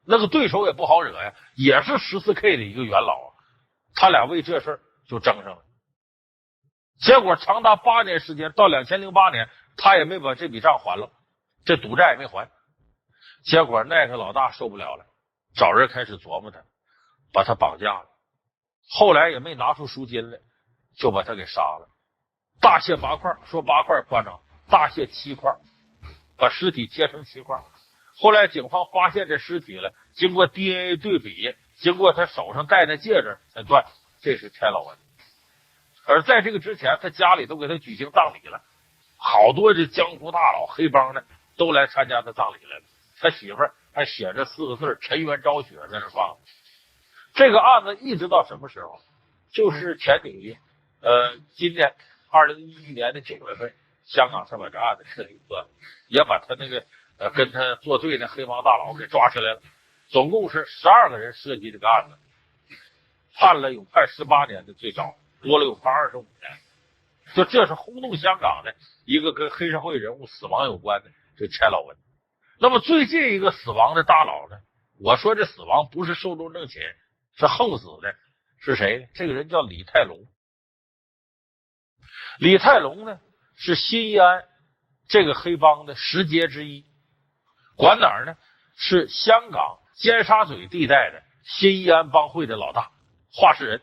那个对手也不好惹呀，也是14K 的一个元老啊，他俩为这事就争上了。结果长达8年时间，到2008年他也没把这笔账还了，这赌债也没还。结果那个老大受不了了，找人开始琢磨他，把他绑架了。后来也没拿出赎金来，就把他给杀了。大卸8块，说8块夸张，大卸7块，把尸体切成7块。后来警方发现这尸体了，经过 DNA 对比，经过他手上戴的戒指才断这是差老文。而在这个之前，他家里都给他举行葬礼了，好多这江湖大佬黑帮的都来参加他葬礼来了。他媳妇儿还写着4个字沉冤昭雪在那放。这个案子一直到什么时候？就是前几个月，今年2011年的9月份，香港才把这案子彻底破，也把他那个跟他作对的黑帮大佬给抓起来了。总共是12个人涉及这个案子，判了有快18年的最少，多了有快25年。就这是轰动香港的一个跟黑社会人物死亡有关的这差老文。那么最近一个死亡的大佬呢，我说这死亡不是寿终正寝，是横死的，是谁呢？这个人叫李泰龙。李泰龙呢是新义安这个黑帮的10杰之一，管哪儿呢？是香港尖沙咀地带的新义安帮会的老大，话事人，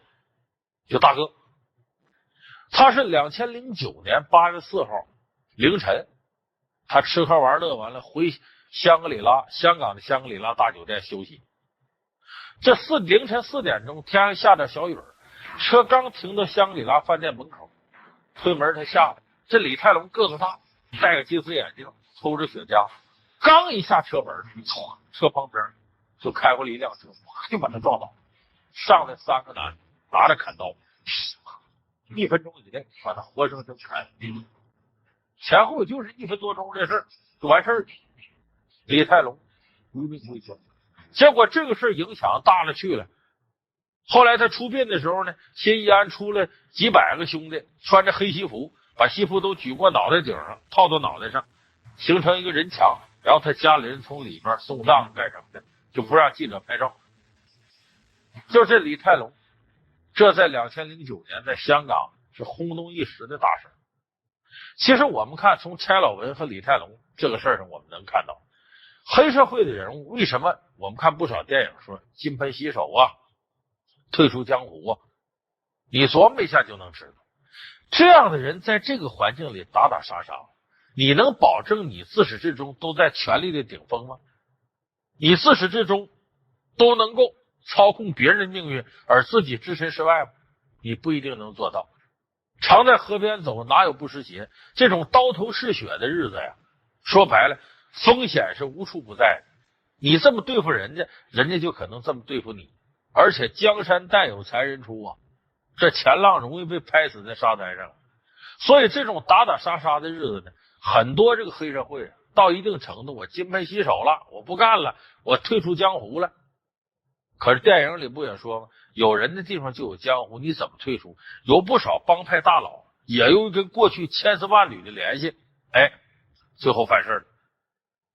就大哥。他是2009年8月4号凌晨，他吃喝玩乐完了回香格里拉，香港的香格里拉大酒店休息。这凌晨4点钟，天上下点小雨，车刚停到香格里拉饭店门口，推门他下来，这李泰龙个子大，戴个近视眼镜，抽着雪茄，刚一下车门，唰，车旁边就开过来一辆车，哗就把他撞倒。上来3个男的拿着砍刀，1分钟以内把他活生生砍死。前后就是1分多钟的事就完事儿。李泰龙无命归天。结果这个事影响大了去了。后来他出殡的时候呢，新义安出了几百个兄弟，穿着黑西服，把西服都举过脑袋顶上，套到脑袋上，形成一个人墙，然后他家里人从里边送葬干什么的，就不让记者拍照。就这李泰龙，这在2009年在香港是轰动一时的大事。其实我们看从柴老文和李泰龙这个事儿上，我们能看到黑社会的人物为什么我们看不少电影说金盆洗手啊，退出江湖啊，你琢磨一下就能知道，这样的人在这个环境里打打杀杀，你能保证你自始至终都在权力的顶峰吗？你自始至终都能够操控别人的命运而自己置身事外吗？你不一定能做到。常在河边走，哪有不湿鞋？这种刀头嗜血的日子呀，说白了风险是无处不在的。你这么对付人家，人家就可能这么对付你。而且江山代有才人出啊，这前浪容易被拍死在沙滩上。所以这种打打杀杀的日子呢，很多这个黑社会到一定程度，我金盆洗手了，我不干了，我退出江湖了。可是电影里不也说吗？有人的地方就有江湖，你怎么退出？有不少帮派大佬也由于跟过去千丝万缕的联系，最后犯事了。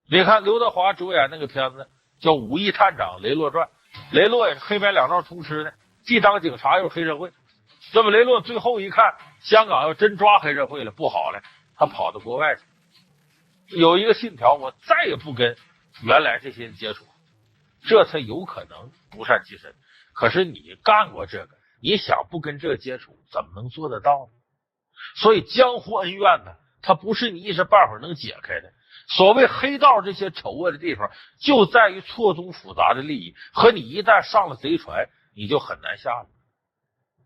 你看刘德华主演那个片子叫《武义探长雷洛传》，雷洛也是黑白两道通吃的，既当警察又是黑社会。这么雷洛最后一看，香港要真抓黑社会了，不好了，他跑到国外去，有一个信条，我再也不跟原来这些人接触，这才有可能独善其身。可是你干过这个，你想不跟这个接触，怎么能做得到呢？所以江湖恩怨呢，它不是你一时半会儿能解开的。所谓黑道这些丑恶的地方，就在于错综复杂的利益，和你一旦上了贼船，你就很难下来。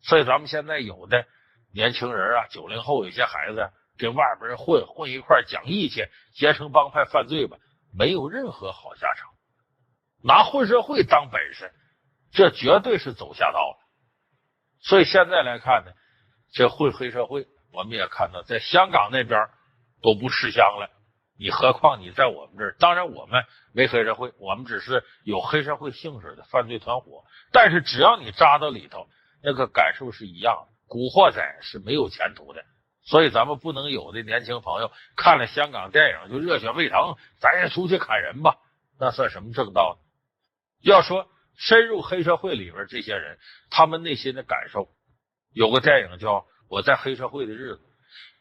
所以咱们现在有的年轻人啊，90后有些孩子跟外边人混一块讲义气，结成帮派犯罪吧，没有任何好下场。拿混社会当本事，这绝对是走下道了。所以现在来看呢，这混黑社会，我们也看到在香港那边都不吃香了，你何况你在我们这儿？当然我们没黑社会，我们只是有黑社会性质的犯罪团伙，但是只要你扎到里头，那个感受是一样的。古惑仔是没有前途的，所以咱们不能有的年轻朋友看了香港电影就热血沸腾，咱也出去砍人吧，那算什么正道呢？要说深入黑社会里边这些人他们内心的感受，有个电影叫《我在黑社会的日子》，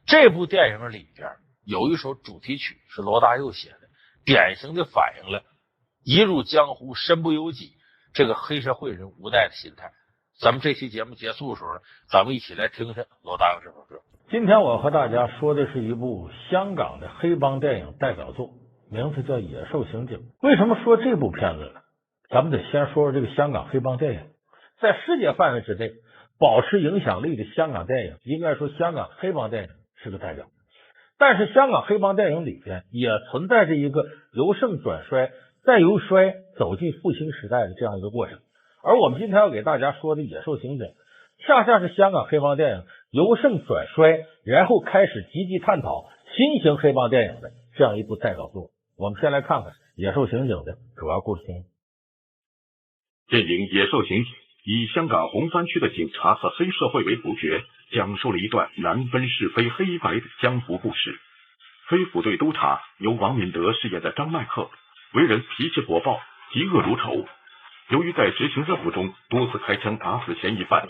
这部电影里边有一首主题曲是罗大佑写的，典型的反映了一入江湖身不由己这个黑社会人无奈的心态。咱们这期节目结束的时候，咱们一起来听听罗大佑这首歌。今天我和大家说的是一部香港的黑帮电影代表作，名字叫《野兽刑警》。为什么说这部片子呢？咱们得先说说这个香港黑帮电影。在世界范围之内保持影响力的香港电影，应该说香港黑帮电影是个代表。但是香港黑帮电影里边也存在着一个由盛转衰，再由衰走进复兴时代的这样一个过程。而我们今天要给大家说的《野兽刑警》，恰恰是香港黑帮电影由盛转衰，然后开始积极探讨新型黑帮电影的这样一部代表作。我们先来看看《野兽刑警》的主要故事情节。电影《野兽刑警》以香港红山区的警察和黑社会为主角，讲述了一段难分是非黑白的江湖故事。黑虎队督察由王敏德饰演的张麦克，为人脾气火爆，嫉恶如仇。由于在执行任务中多次开枪打死嫌疑犯，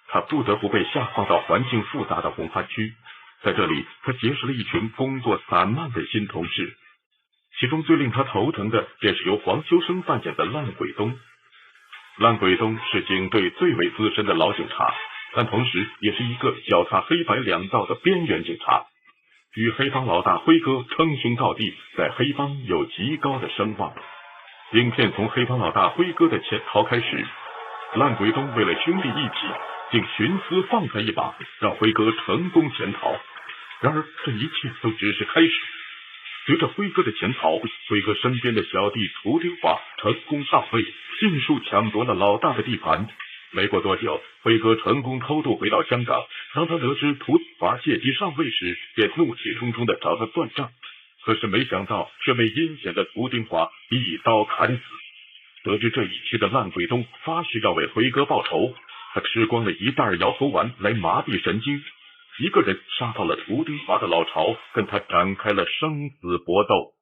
他不得不被下放到环境复杂的红番区。在这里，他结识了一群工作散漫的新同事，其中最令他头疼的便是由黄秋生扮演的烂鬼东。烂鬼东是警队最为资深的老警察，但同时也是一个脚踏黑白两道的边缘警察，与黑帮老大辉哥称兄道弟，在黑帮有极高的声望。影片从黑帮老大辉哥的潜逃开始，烂鬼东为了兄弟义气，竟徇私放他一把，让辉哥成功潜逃。然而这一切都只是开始。随着辉哥的潜逃，辉哥身边的小弟涂丁华成功上位，尽数抢夺了老大的地盘。没过多久，辉哥成功偷渡回到香港。当他得知涂丁华借机上位时，便怒气冲冲地找他算账。可是没想到，却被阴险的涂丁华一刀砍死。得知这一切的烂鬼东发誓要为辉哥报仇，他吃光了一袋摇头丸来麻痹神经，一个人杀到了涂丁华的老巢，跟他展开了生死搏斗。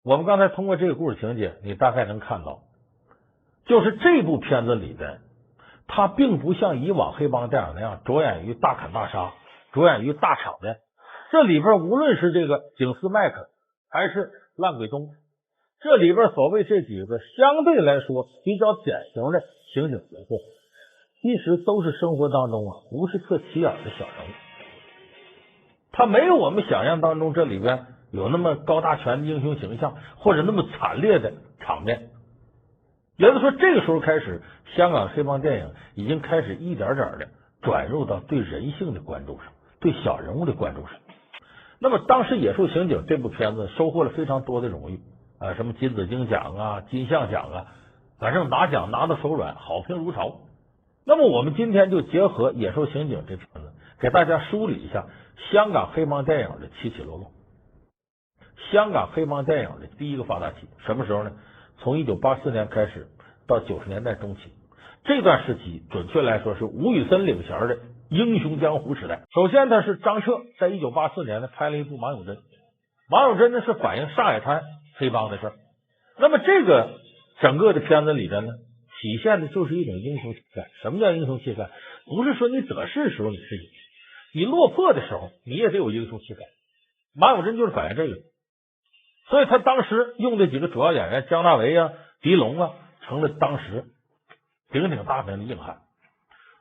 我们刚才通过这个故事情节，你大概能看到，就是这部片子里边，它并不像以往黑帮电影那样着眼于大砍大杀，着眼于大场面。这里边无论是这个警司麦克还是烂鬼东，这里边所谓这几个相对来说比较典型的刑警角色，其实都是生活当中不是特起眼的小人物。他没有我们想象当中这里边有那么高大全的英雄形象，或者那么惨烈的场面。也就是说，这个时候开始，香港黑帮电影已经开始一点点的转入到对人性的关注上，对小人物的关注上。那么当时《野兽刑警》这部片子收获了非常多的荣誉什么金紫荆奖啊、金像奖啊，反正拿奖拿到手软，好评如潮。那么我们今天就结合《野兽刑警》这片子，给大家梳理一下香港黑帮电影的起起落落。香港黑帮电影的第一个发达期什么时候呢？从1984年开始到90年代中期，这段时期准确来说是吴宇森领衔的英雄江湖时代。首先他是张彻在1984年呢拍了一部《马永贞》，马永贞呢是反映上海滩黑帮的事儿。那么这个整个的片子里边呢，体现的就是一种英雄气概。什么叫英雄气概？不是说你得势的时候你是英雄，你落魄的时候你也得有英雄气概。马永贞就是反映这个。所以他当时用的几个主要演员姜大为啊、狄龙啊，成了当时鼎鼎大名的硬汉。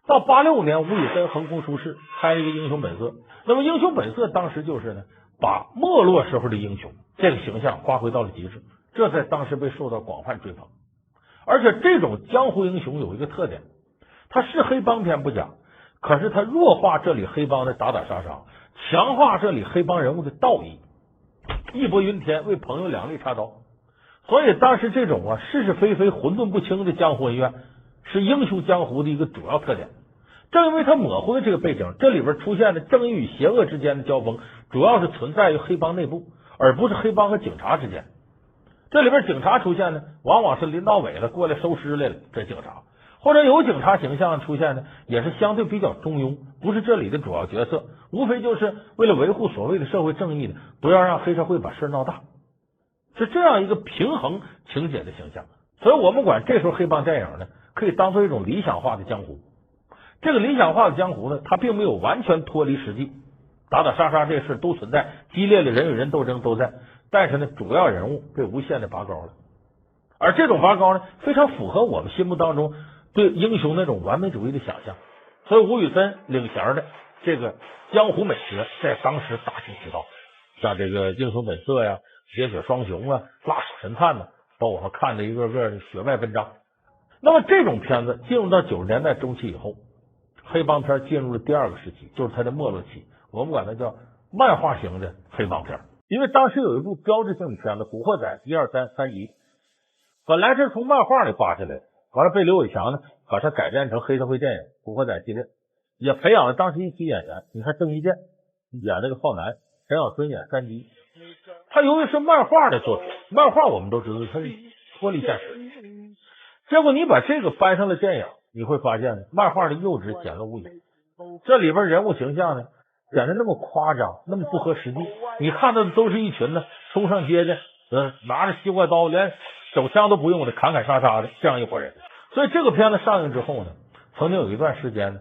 到86年，吴宇森横空出世，拍了一个《英雄本色》。那么《英雄本色》当时就是呢，把没落时候的英雄这个形象发挥到了极致，这在当时被受到广泛追捧。而且这种江湖英雄有一个特点，他是黑帮片不假，可是他弱化这里黑帮的打打杀杀，强化这里黑帮人物的道义。义薄云天，为朋友两肋插刀。所以当时这种是是非非、混沌不清的江湖恩怨，是英雄江湖的一个主要特点。正因为他模糊的这个背景，这里边出现的正义与邪恶之间的交锋，主要是存在于黑帮内部，而不是黑帮和警察之间。这里边警察出现呢，往往是领导委了过来收尸来了，这警察；或者有警察形象出现呢，也是相对比较中庸，不是这里的主要角色，无非就是为了维护所谓的社会正义的，不要让黑社会把事闹大，是这样一个平衡情节的形象。所以我们管这时候黑帮电影呢，可以当做一种理想化的江湖。这个理想化的江湖呢，它并没有完全脱离实际，打打杀杀这事都存在，激烈的人与人斗争都在，但是呢，主要人物被无限的拔高了，而这种拔高呢，非常符合我们心目当中对英雄那种完美主义的想象。所以吴宇森领衔的这个江湖美学在当时大行其道，像这个《英雄本色》呀、铁血双雄啊、辣手神探呢，把我们看的一个个的血脉奔张。那么这种片子进入到90年代中期以后，黑帮片进入了第二个时期，就是它的没落期，我们管它叫漫画型的黑帮片。因为当时有一部标志性的片子《古惑仔》1、2、3、3集，本来是从漫画里扒下来的，完了被刘伟强呢把它改编成黑社会电影《古惑仔》系列，也培养了当时一批演员。你看郑伊健演那个浩南，陈小春演山鸡。他由于是漫画的作品，漫画我们都知道它是脱离现实，结果你把这个搬上了电影，你会发现漫画的幼稚显露无遗。这里边人物形象呢显得那么夸张，那么不合实际，你看到的都是一群呢冲上街的拿着西瓜刀连手枪都不用的砍砍杀杀的这样一伙人。所以这个片子上映之后呢，曾经有一段时间呢，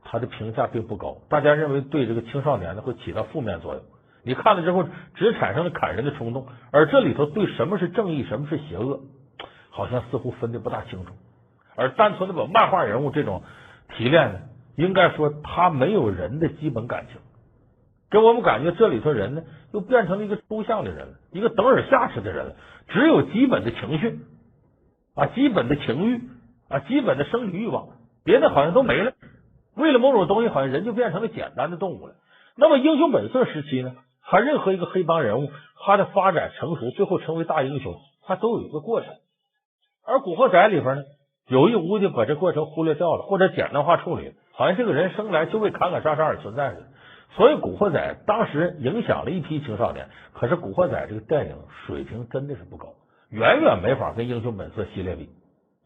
它的评价并不高，大家认为对这个青少年呢会起到负面作用，你看了之后只产生了砍人的冲动，而这里头对什么是正义什么是邪恶好像似乎分得不大清楚。而单纯的把漫画人物这种提炼呢，应该说他没有人的基本感情，给我们感觉这里头人呢又变成了一个抽象的人了，一个等而下之的人了，只有基本的情绪啊，基本的情欲啊，基本的生理欲望，别的好像都没了。为了某种东西，好像人就变成了简单的动物了。那么英雄本色时期呢，他任何一个黑帮人物，他的发展成熟，最后成为大英雄，他都有一个过程。而古惑仔里边呢，有意无意的把这过程忽略掉了，或者简单化处理，好像这个人生来就为砍砍杀杀而存在似的。所以古惑仔当时影响了一批青少年，可是古惑仔这个电影水平真的是不高，远远没法跟英雄本色系列比。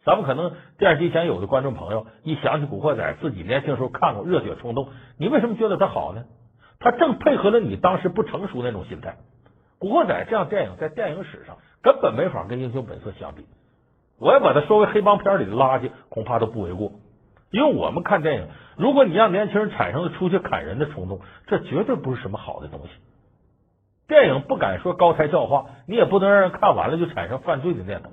咱们可能电视机前有的观众朋友一想起古惑仔，自己年轻时候看过热血冲动，你为什么觉得它好呢？它正配合了你当时不成熟那种心态。古惑仔这样电影在电影史上根本没法跟英雄本色相比，我要把它说为黑帮片里的垃圾恐怕都不为过。因为我们看电影，如果你让年轻人产生了出去砍人的冲动，这绝对不是什么好的东西。电影不敢说高胎教化，你也不能让人看完了就产生犯罪的念头。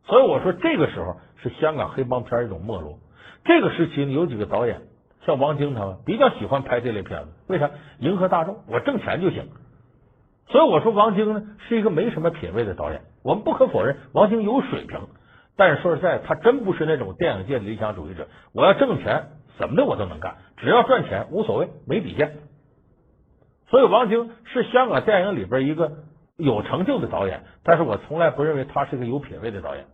所以我说这个时候是香港黑帮片一种没落。这个时期呢，有几个导演像王晶他们比较喜欢拍这类片子，为啥？迎合大众，我挣钱就行。所以我说王晶呢是一个没什么品位的导演。我们不可否认王晶有水平，但是说实在，他真不是那种电影界的理想主义者。我要挣钱，怎么的我都能干，只要赚钱无所谓，没底线。所以王晶是香港电影里边一个有成就的导演，但是我从来不认为他是个有品位的导演。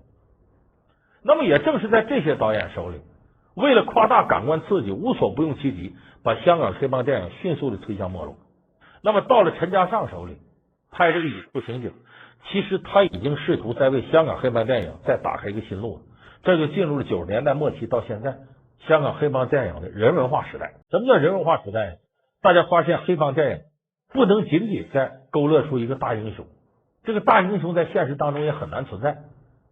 那么也正是在这些导演手里，为了夸大感官刺激，无所不用其极，把香港黑帮电影迅速的推向没落。那么到了陈嘉上手里拍这个《雨树情景》，其实他已经试图在为香港黑帮电影再打开一个新路了。这就进入了90年代末期到现在香港黑帮电影的人文化时代。什么叫人文化时代？大家发现黑帮电影不能仅仅在勾勒出一个大英雄，这个大英雄在现实当中也很难存在。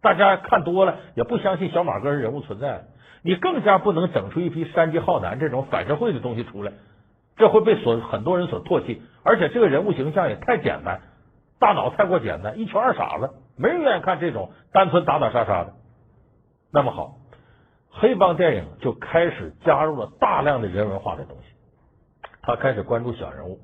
大家看多了也不相信小马哥人物存在了，你更加不能整出一批山鸡浩南这种反社会的东西出来，这会被很多人所唾弃。而且这个人物形象也太简单，大脑太过简单，一穷二傻子，没人愿意看这种单纯打打杀杀的。那么好，黑帮电影就开始加入了大量的人文化的东西，他开始关注小人物，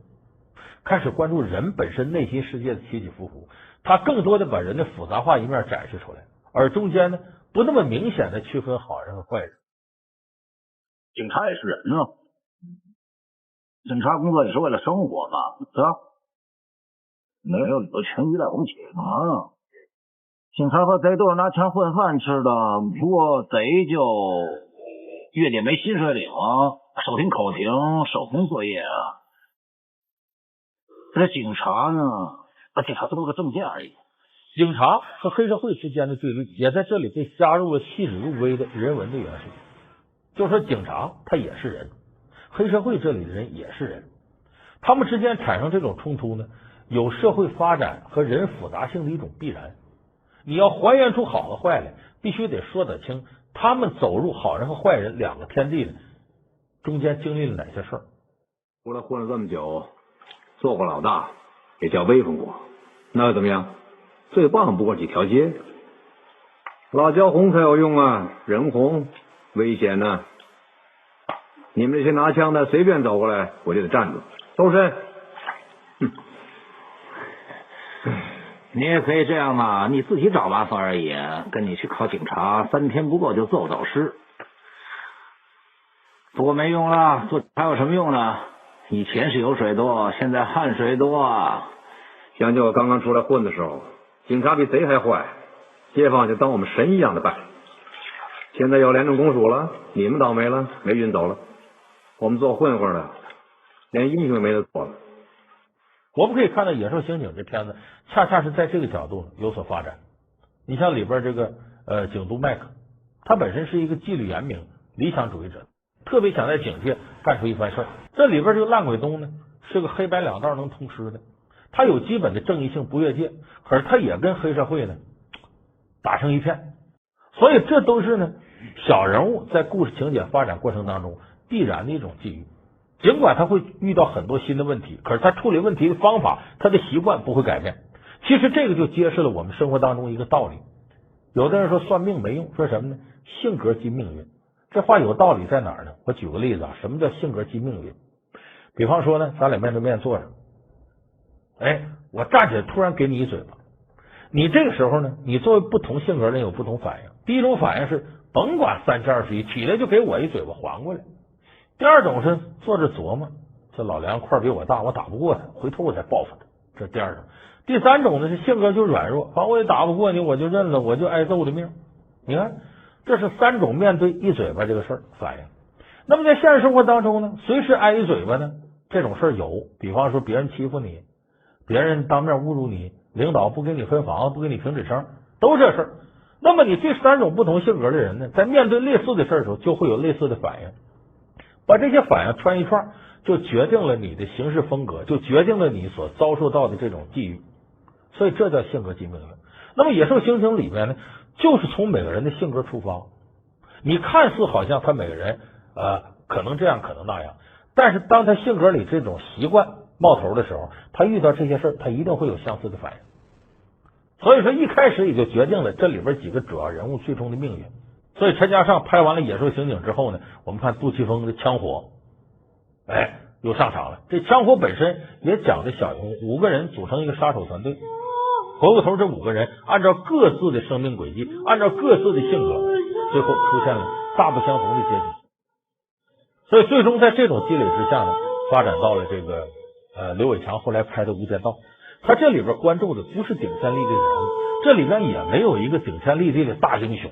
开始关注人本身内心世界的起起伏伏，他更多的把人的复杂化一面展示出来，而中间呢不那么明显的区分好人和坏人。警察也是人啊，警察工作也是为了生活嘛，是吧？没有理由全依赖我们警察。警察和贼都是拿枪混饭吃的，不过贼就月底没薪水领啊，手停口停，手工作业啊。这警察呢，警察只不过个证件而已。警察和黑社会之间的对立也在这里被加入了细致入微的人文的元素。就说警察他也是人，黑社会这里的人也是人，他们之间产生这种冲突呢，有社会发展和人复杂性的一种必然。你要还原出好和坏来，必须得说得清他们走入好人和坏人两个天地的中间经历了哪些事儿。出来混了这么久，做过老大，也叫威风过，那又怎么样？最棒不过几条街，辣椒红才有用啊，人红危险呢。你们这些拿枪的随便走过来，我就得站住，收身。你也可以这样嘛，你自己找麻烦而已，跟你去考警察3天不够就做不到师。不过没用了，做还有什么用呢？以前是油水多，现在汗水多啊。想起我刚刚出来混的时候，警察比贼还坏，街坊就当我们神一样的拜。现在有廉政公署了，你们倒霉了，没运走了。我们做混混的，连英雄也没得做了。我们可以看到《野兽刑警》这片子，恰恰是在这个角度有所发展。你像里边这个警督麦克，他本身是一个纪律严明、理想主义者，特别想在警界干出一番事儿。这里边这个烂鬼东呢，是个黑白两道能通吃的，他有基本的正义性，不越界，可是他也跟黑社会呢打成一片。所以这都是呢小人物在故事情节发展过程当中必然的一种际遇。尽管他会遇到很多新的问题，可是他处理问题的方法，他的习惯不会改变。其实这个就揭示了我们生活当中一个道理：有的人说算命没用，说什么呢？性格即命运。这话有道理在哪儿呢？我举个例子啊，什么叫性格即命运？比方说呢，咱俩面对面坐着，我站起来突然给你一嘴巴，你这个时候呢，你作为不同性格的人有不同反应。第一种反应是甭管30-21，起来就给我一嘴巴还过来。第二种是坐着琢磨，这老梁块比我大，我打不过他，回头我再报复他，这第二种。第三种呢是性格就软弱，反正我也打不过你，我就认了，我就挨揍的命。你看，这是3种面对一嘴巴这个事儿反应。那么在现实生活当中呢，随时挨一嘴巴呢，这种事儿有。比方说别人欺负你，别人当面侮辱你，领导不给你分房，不给你评职称，都这事儿。那么你这3种不同性格的人呢，在面对类似的事儿的时候，就会有类似的反应。把这些反应串一串，就决定了你的行事风格，就决定了你所遭受到的这种际遇。所以这叫性格即命运。那么野兽刑警里面呢，就是从每个人的性格出发。你看似好像他每个人可能这样可能那样，但是当他性格里这种习惯冒头的时候，他遇到这些事儿，他一定会有相似的反应。所以说一开始也就决定了这里边几个主要人物最终的命运。所以陈嘉上拍完了《野兽刑警》之后呢，我们看杜琪峰的枪火，又上场了。这枪火本身也讲的小人物5个人组成一个杀手团队，回过头这5个人按照各自的生命轨迹，按照各自的性格，最后出现了大不相同的结局。所以最终在这种积累之下呢，发展到了这个刘伟强后来拍的《无间道》。他这里边关注的不是顶天立地的人物，这里边也没有一个顶天立地的大英雄。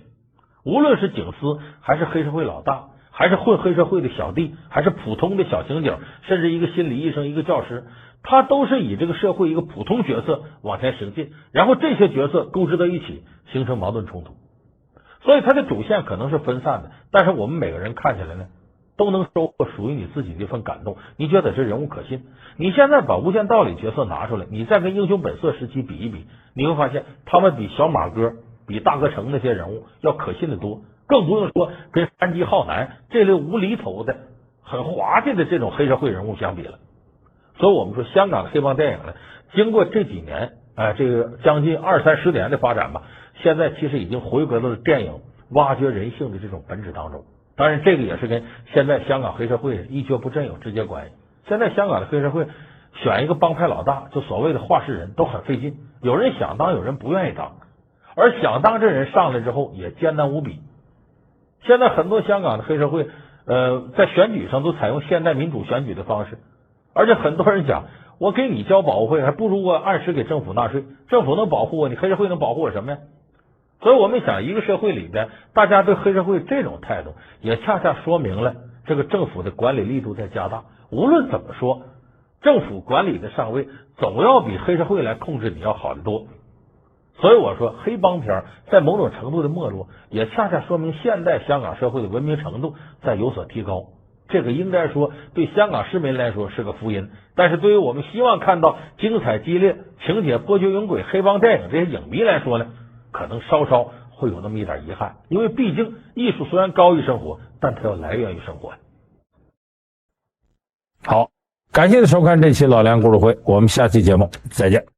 无论是警司，还是黑社会老大，还是混黑社会的小弟，还是普通的小刑警，甚至一个心理医生，一个教师，他都是以这个社会一个普通角色往前行进，然后这些角色勾织到一起，形成矛盾冲突。所以他的主线可能是分散的，但是我们每个人看起来呢，都能收获属于你自己的一份感动。你觉得这人物可信？你现在把《无间道》里角色拿出来，你再跟《英雄本色》时期比一比，你会发现他们比小马哥、比大哥成那些人物要可信的多，更不用说跟山鸡浩南这类无厘头的、很滑稽的这种黑社会人物相比了。所以我们说，香港的黑帮电影呢，经过这几年这个将近20-30年的发展吧，现在其实已经回归到了电影挖掘人性的这种本质当中。当然，这个也是跟现在香港黑社会一蹶不振有直接关系。现在香港的黑社会选一个帮派老大，就所谓的话事人，都很费劲，有人想当，有人不愿意当。而想当这人上来之后也艰难无比。现在很多香港的黑社会在选举上都采用现代民主选举的方式，而且很多人讲，我给你交保护费还不如我按时给政府纳税，政府能保护我，你黑社会能保护我什么呀？所以我们想，一个社会里边大家对黑社会这种态度，也恰恰说明了这个政府的管理力度在加大。无论怎么说，政府管理的上位总要比黑社会来控制你要好得多。所以我说，黑帮片在某种程度的没落，也恰恰说明现代香港社会的文明程度在有所提高。这个应该说对香港市民来说是个福音，但是对于我们希望看到精彩激烈、情节波谲云诡黑帮电影这些影迷来说呢，可能稍稍会有那么一点遗憾。因为毕竟艺术虽然高于生活，但它要来源于生活。好，感谢收看这期老梁故事会，我们下期节目再见。